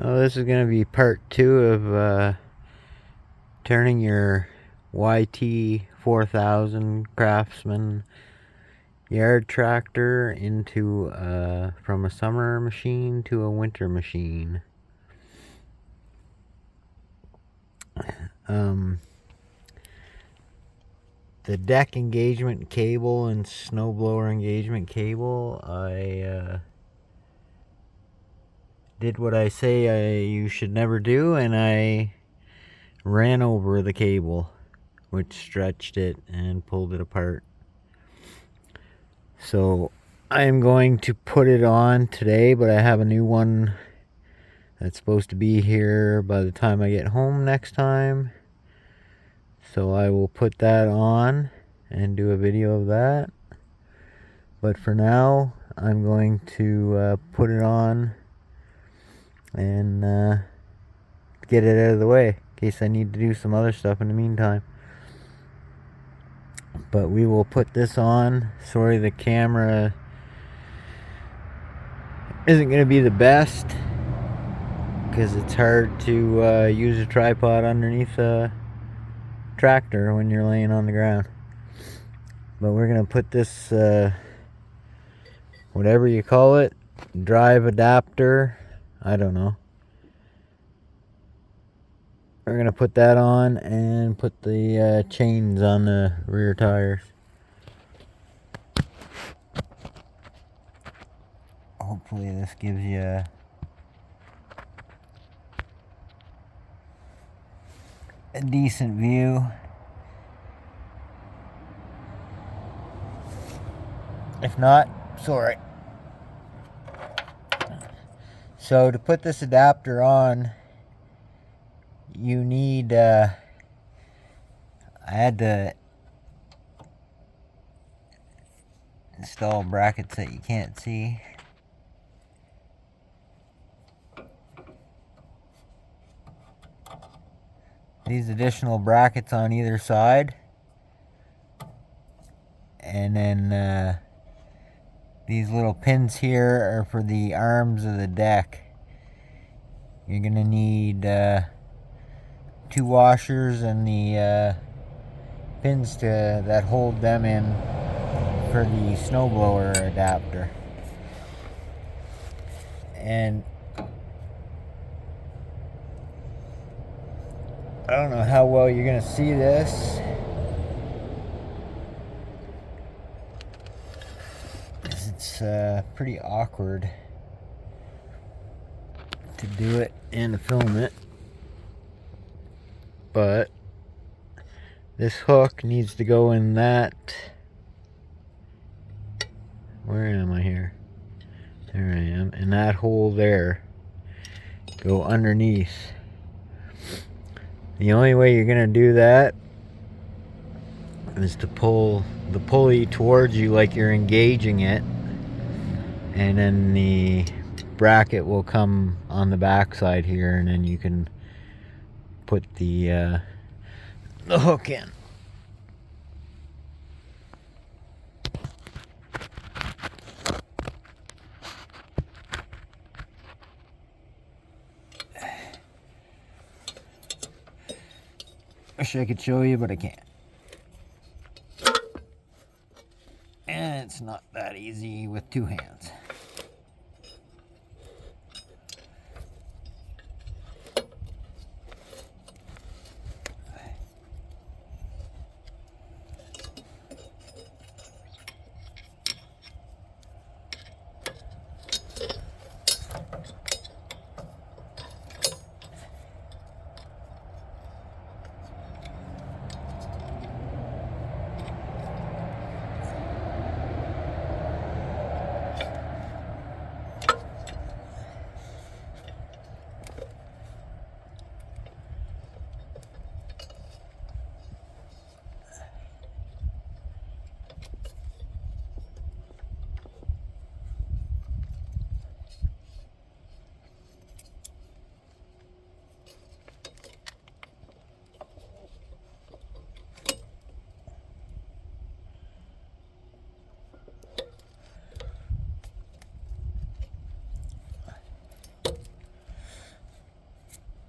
Oh, this is going to be part 2 of turning your YT4000 Craftsman yard tractor into from a summer machine to a winter machine. The deck engagement cable and snowblower engagement cable, I did what I say you should never do, and I ran over the cable, which stretched it and pulled it apart. So I am going to put it on today, but I have a new one that's supposed to be here by the time I get home next time. So I will put that on and do a video of that. But for now, I'm going to put it on and get it out of the way in case I need to do some other stuff in the meantime. But we will put this on. Sorry, the camera isn't going to be the best because it's hard to use a tripod underneath a tractor when you're laying on the ground. But we're going to put this whatever you call it, drive adapter, I don't know. We're going to put that on and put the chains on the rear tires. Hopefully this gives you a decent view. If not, sorry. So to put this adapter on, you need, I had to install brackets that you can't see. These additional brackets on either side. And then these little pins here are for the arms of the deck. You're gonna need 2 washers and the pins that hold them in for the snowblower adapter. And I don't know how well you're gonna see this. It's pretty awkward to do it and to film it, but this hook needs to go in that, where am I here? There I am, in that hole there, go underneath. The only way you're gonna do that is to pull the pulley towards you like you're engaging it, and then the bracket will come on the back side here, and then you can put the hook in. Wish I could show you, but I can't. And it's not that easy with 2 hands.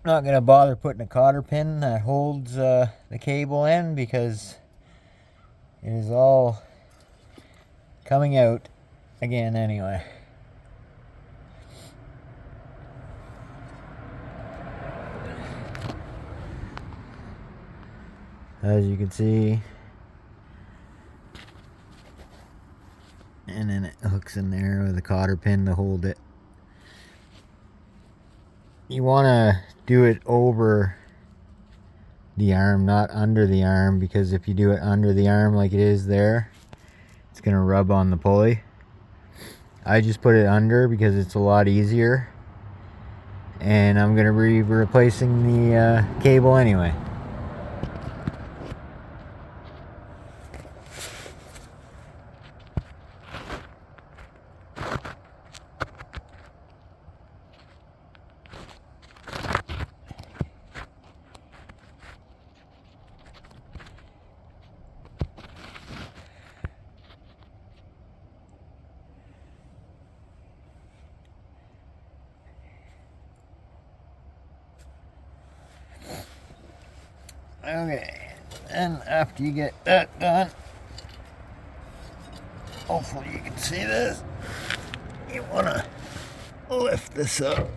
Not gonna bother putting a cotter pin that holds the cable in, because it is all coming out again anyway. As you can see, and then it hooks in there with a cotter pin to hold it. You want to do it over the arm, not under the arm, because if you do it under the arm like it is there, it's going to rub on the pulley. I just put it under because it's a lot easier, and I'm going to be replacing the cable anyway. Okay, and after you get that done, hopefully you can see this, you want to lift this up.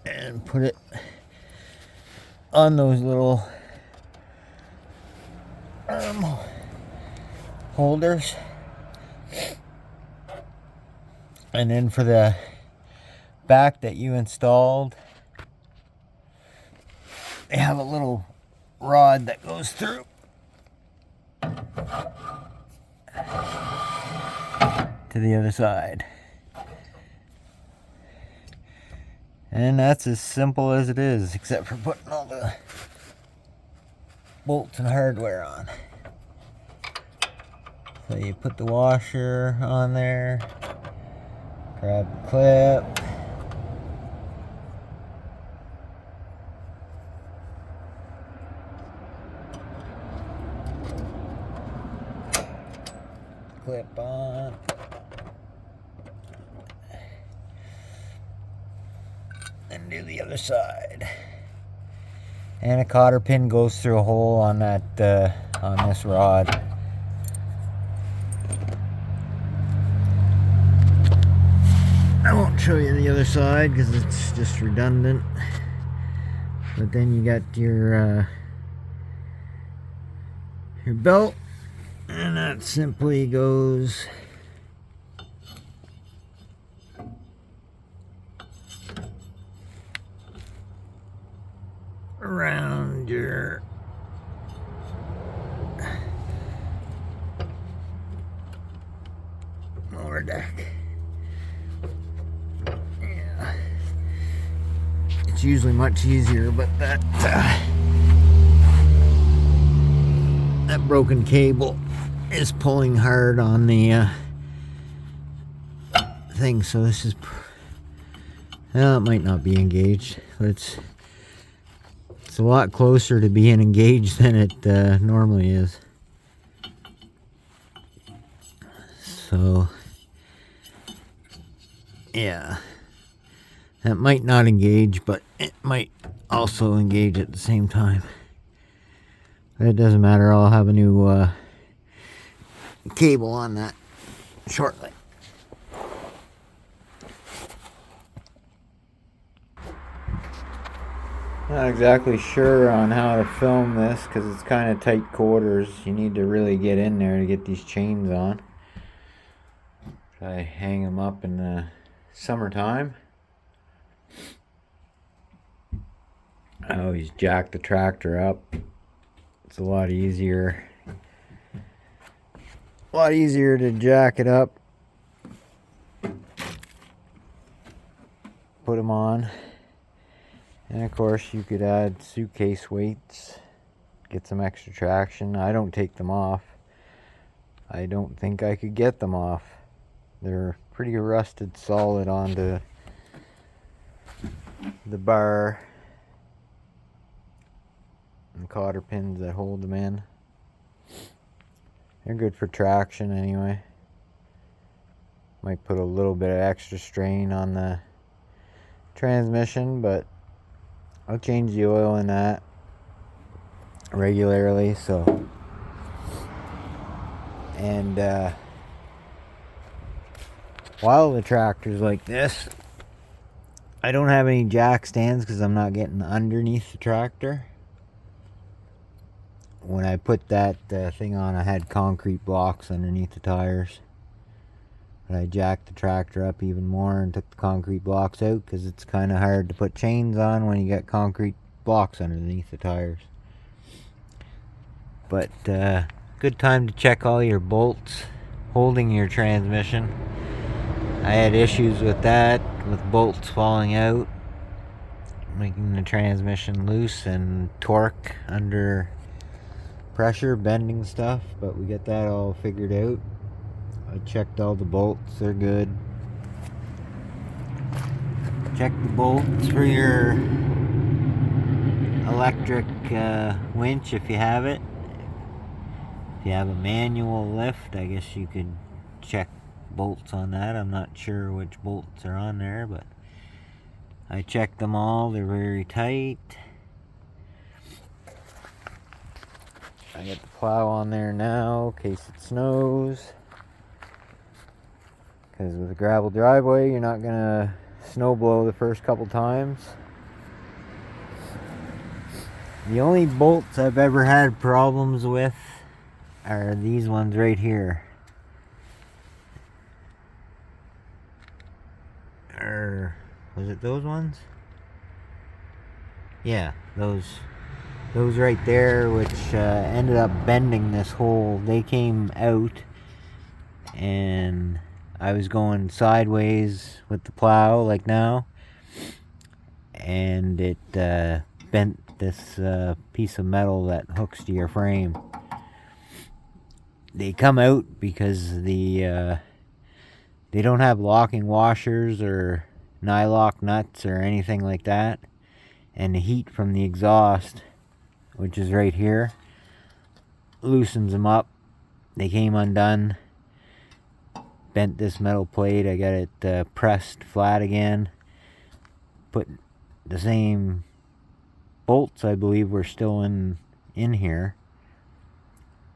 And put it on those little holders. And then for the back that you installed, they have a little rod that goes through to the other side. And that's as simple as it is, except for putting all the bolts and hardware on. So you put the washer on there, grab the clip, clip on, and do the other side. And a cotter pin goes through a hole on that on this rod. I won't show you the other side because it's just redundant. But then you got your belt, and that simply goes around your lower deck. Yeah, it's usually much easier, but that broken cable is pulling hard on the thing, so this is, well, it might not be engaged, but it's a lot closer to being engaged than it normally is. So yeah, that might not engage, but it might also engage at the same time. But it doesn't matter, I'll have a new cable on that shortly. Not exactly sure on how to film this because it's kind of tight quarters. You need to really get in there to get these chains on. I hang them up in the summertime. I always jack the tractor up. It's a lot easier to jack it up, put them on. And of course you could add suitcase weights, get some extra traction. I don't take them off. I don't think I could get them off. They're pretty rusted solid onto the bar and cotter pins that hold them in. They're good for traction anyway. Might put a little bit of extra strain on the transmission, but I'll change the oil in that regularly. So, and while the tractor's like this, I don't have any jack stands because I'm not getting underneath the tractor. When I put that thing on, I had concrete blocks underneath the tires. But I jacked the tractor up even more and took the concrete blocks out because it's kind of hard to put chains on when you got concrete blocks underneath the tires. But good time to check all your bolts holding your transmission. I had issues with that, with bolts falling out, making the transmission loose and torque under pressure, bending stuff, but we got that all figured out. I checked all the bolts, they're good. Check the bolts for your electric winch if you have it. If you have a manual lift, I guess you could check bolts on that. I'm not sure which bolts are on there, but I checked them all. They're very tight. I got the plow on there now in case it snows. Because with a gravel driveway, you're not gonna snow blow the first couple times. The only bolts I've ever had problems with are these ones right here. Or was it those ones? Yeah, those right there, which ended up bending this hole. They came out, and I was going sideways with the plow like now, and it bent this piece of metal that hooks to your frame. They come out because they don't have locking washers or nylock nuts or anything like that, and the heat from the exhaust, which is right here, loosens them up. They came undone, bent this metal plate. I got it pressed flat again, put the same bolts, I believe, were still in here,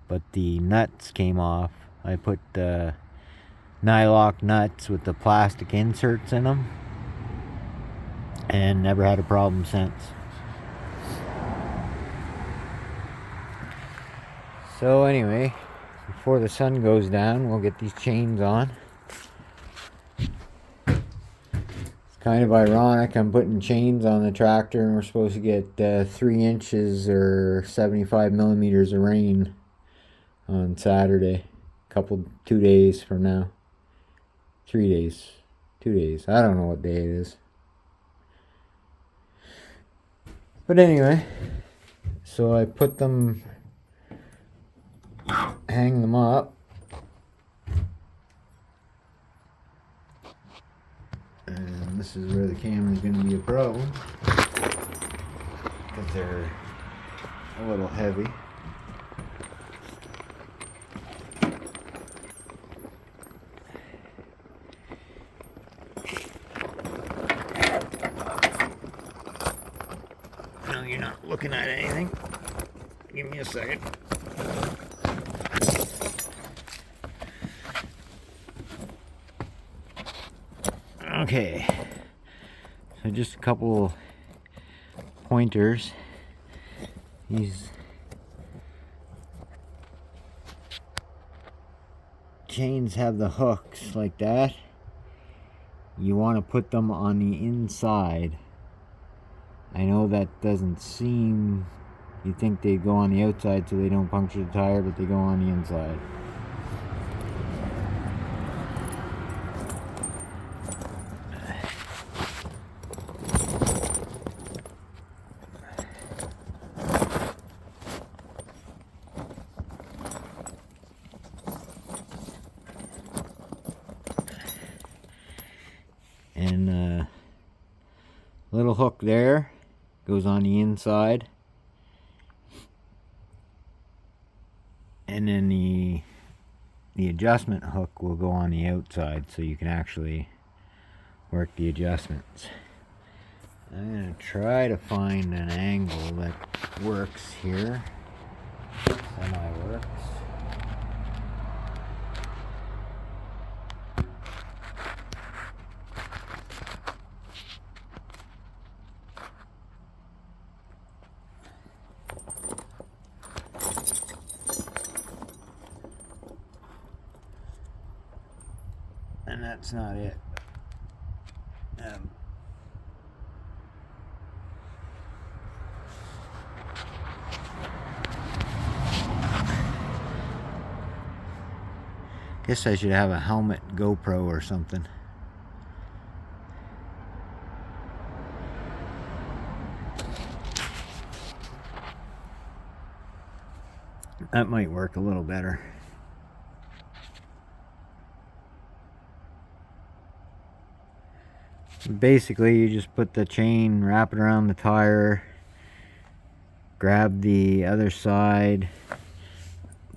but the nuts came off. I put nylock nuts with the plastic inserts in them, and never had a problem since. So anyway, before the sun goes down, we'll get these chains on. It's kind of ironic, I'm putting chains on the tractor and we're supposed to get 3 inches or 75 millimeters of rain on Saturday. 2 days from now. 3 days. 2 days. I don't know what day it is. But anyway, so I put them, hang them up, and this is where the camera is going to be a problem because they're a little heavy. No, you're not looking at anything. Give me a second. Okay, so just a couple pointers. These chains have the hooks like that. You want to put them on the inside. I know that doesn't seem, you think they go on the outside so they don't puncture the tire, but they go on the inside. And little hook there goes on the inside, and then the the adjustment hook will go on the outside so you can actually work the adjustments. I'm going to try to find an angle that works here. Semi-works. And that's not it. Guess I should have a helmet GoPro or something. That might work a little better. Basically, you just put the chain, wrap it around the tire, grab the other side,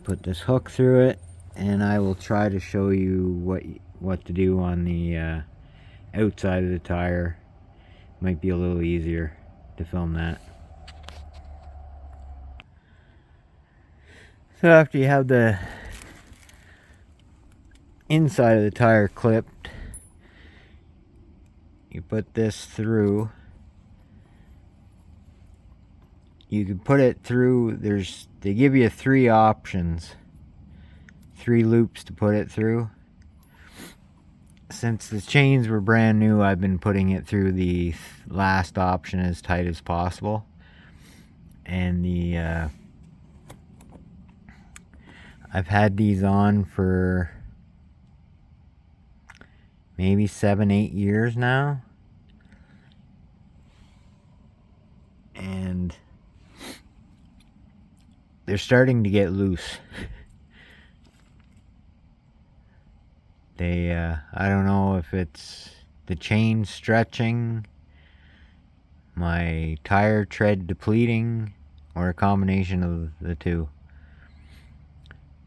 put this hook through it, and I will try to show you what to do on the outside of the tire. Might be a little easier to film that. So after you have the inside of the tire clipped, you put this through. You can put it through, they give you 3 options, 3 loops to put it through. Since the chains were brand new, I've been putting it through the last option as tight as possible. And I've had these on for maybe 7-8 years now. And they're starting to get loose. I don't know if it's the chain stretching, my tire tread depleting, or a combination of the two.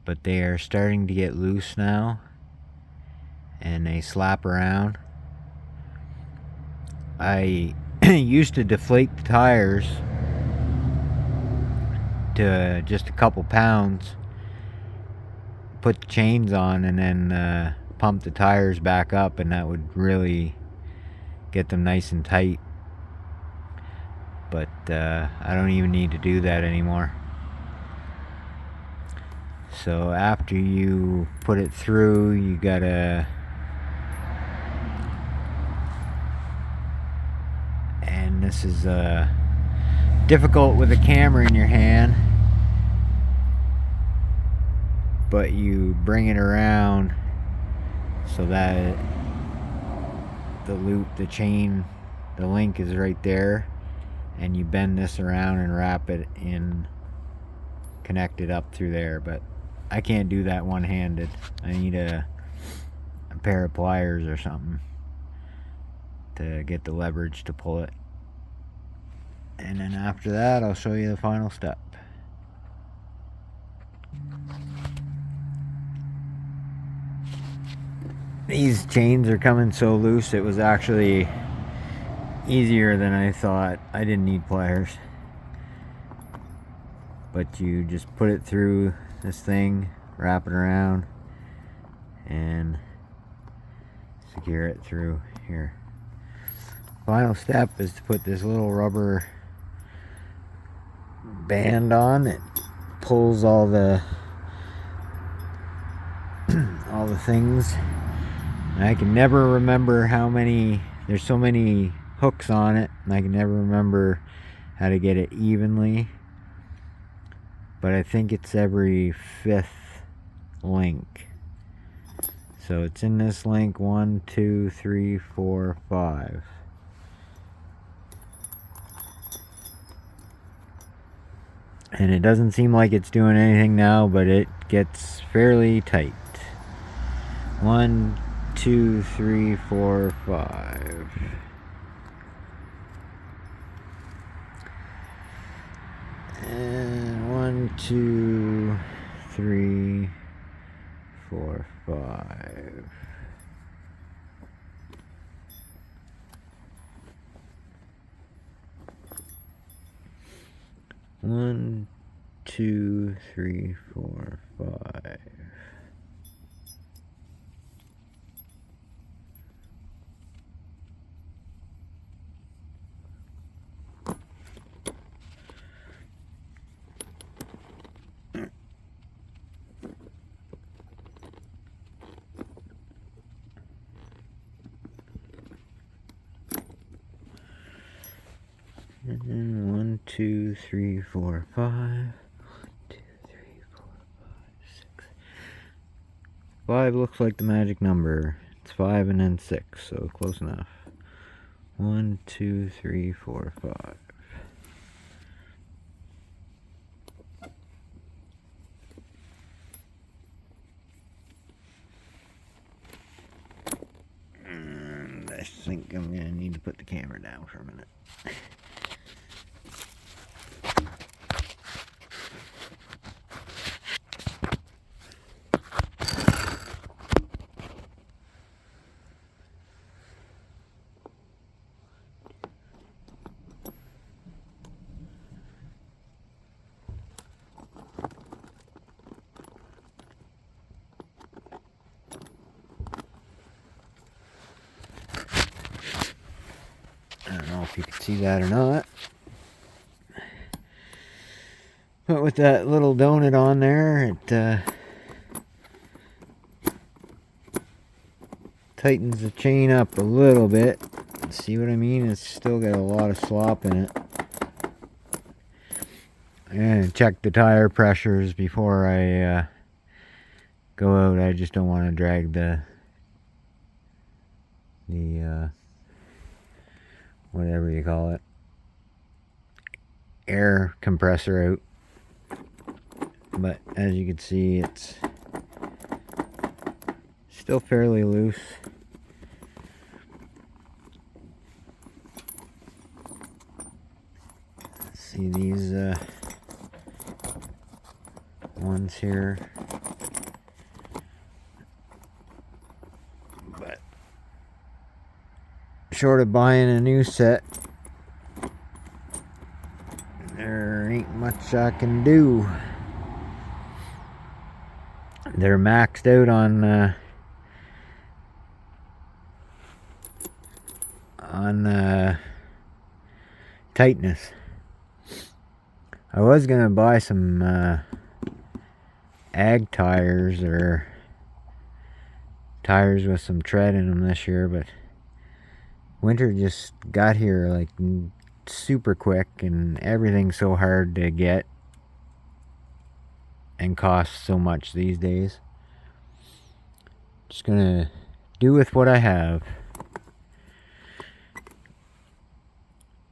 But they are starting to get loose now, and they slap around. I used to deflate the tires to just a couple pounds, put the chains on, and then pump the tires back up, and that would really get them nice and tight. But I don't even need to do that anymore. So after you put it through, you gotta, and this is difficult with a camera in your hand, but you bring it around so that the loop, the chain, the link is right there, and you bend this around and wrap it in, connect it up through there. But I can't do that one-handed. I need a pair of pliers or something to get the leverage to pull it. And then after that, I'll show you the final step. These chains are coming so loose, it was actually easier than I thought. I didn't need pliers. But you just put it through this thing, wrap it around, and secure it through here. Final step is to put this little rubber band on that pulls all the all the things. And I can never remember how many, there's so many hooks on it, and I can never remember how to get it evenly. But I think it's every 5th link. So it's in this link 1, 2, 3, 4, 5. And it doesn't seem like it's doing anything now, but it gets fairly tight. 1, 2, 3, 4, 5. And 1, 2, 3, 4, 5. One, 2, 3, 4, 5. And then 1, 2, 3, 4, 5. 1, 2, 3, 4, 5, 6. 5 looks like the magic number. It's 5 and then 6, so close enough. 1, 2, 3, 4, 5. And I think I'm gonna need to put the camera down for a minute. I don't know if you can see that or not. But with that little donut on there, it tightens the chain up a little bit. See what I mean? It's still got a lot of slop in it. And check the tire pressures before I go out. I just don't want to drag the whatever you call it, air compressor out. But as you can see, it's still fairly loose. See these ones here. But short of buying a new set, there ain't much I can do. They're maxed out on tightness. I was gonna buy some ag tires, or tires with some tread in them this year, but winter just got here like super quick, and everything's so hard to get and costs so much these days. Just gonna do with what I have.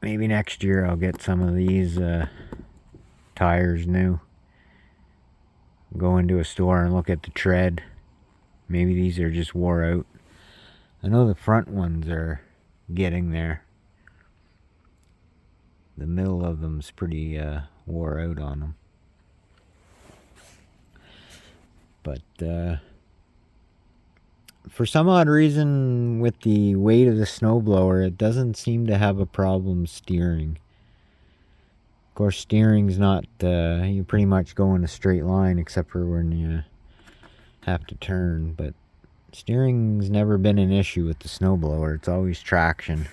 Maybe next year I'll get some of these tires new. Go into a store and look at the tread. Maybe these are just wore out. I know the front ones are getting there. The middle of them's pretty wore out on them. But for some odd reason, with the weight of the snowblower, it doesn't seem to have a problem steering. Of course, steering's not, you pretty much go in a straight line except for when you have to turn. But steering's never been an issue with the snowblower. It's always traction.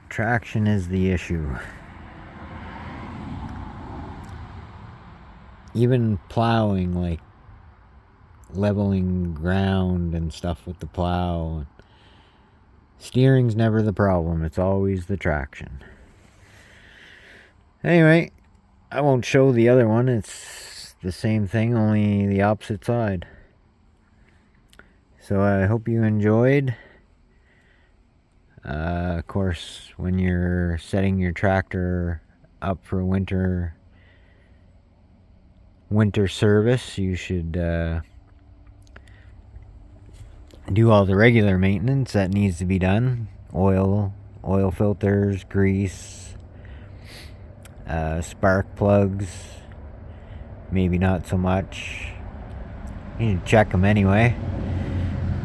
Traction is the issue. Even plowing, like leveling ground and stuff with the plow, steering's never the problem. It's always the traction. Anyway, I won't show the other one. It's the same thing, only the opposite side. So I hope you enjoyed. Of course, when you're setting your tractor up for winter service, you should do all the regular maintenance that needs to be done. Oil filters, grease, spark plugs, maybe not so much. You need to check them anyway.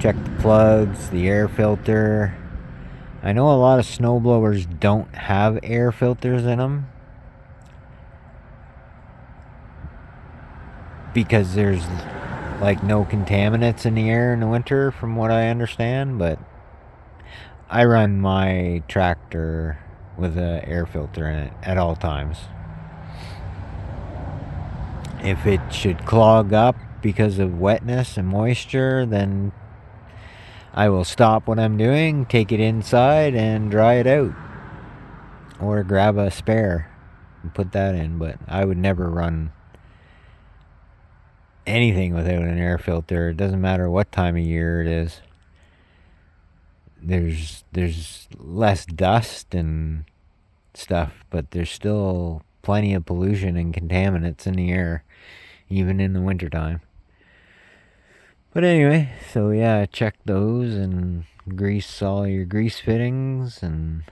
Check the plugs, the air filter. I know a lot of snowblowers don't have air filters in them because there's like no contaminants in the air in the winter, from what I understand. But I run my tractor with an air filter in it at all times. If it should clog up because of wetness and moisture, then I will stop what I'm doing, take it inside and dry it out, or grab a spare and put that in. But I would never run anything without an air filter. It doesn't matter what time of year it is. There's less dust and stuff, but there's still plenty of pollution and contaminants in the air, even in the wintertime. But anyway, so yeah, check those and grease all your grease fittings, and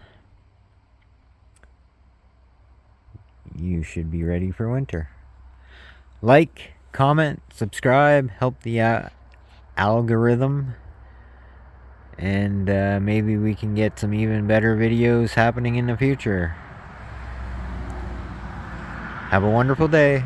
you should be ready for winter. Like, comment, subscribe, help the algorithm, and maybe we can get some even better videos happening in the future. Have a wonderful day.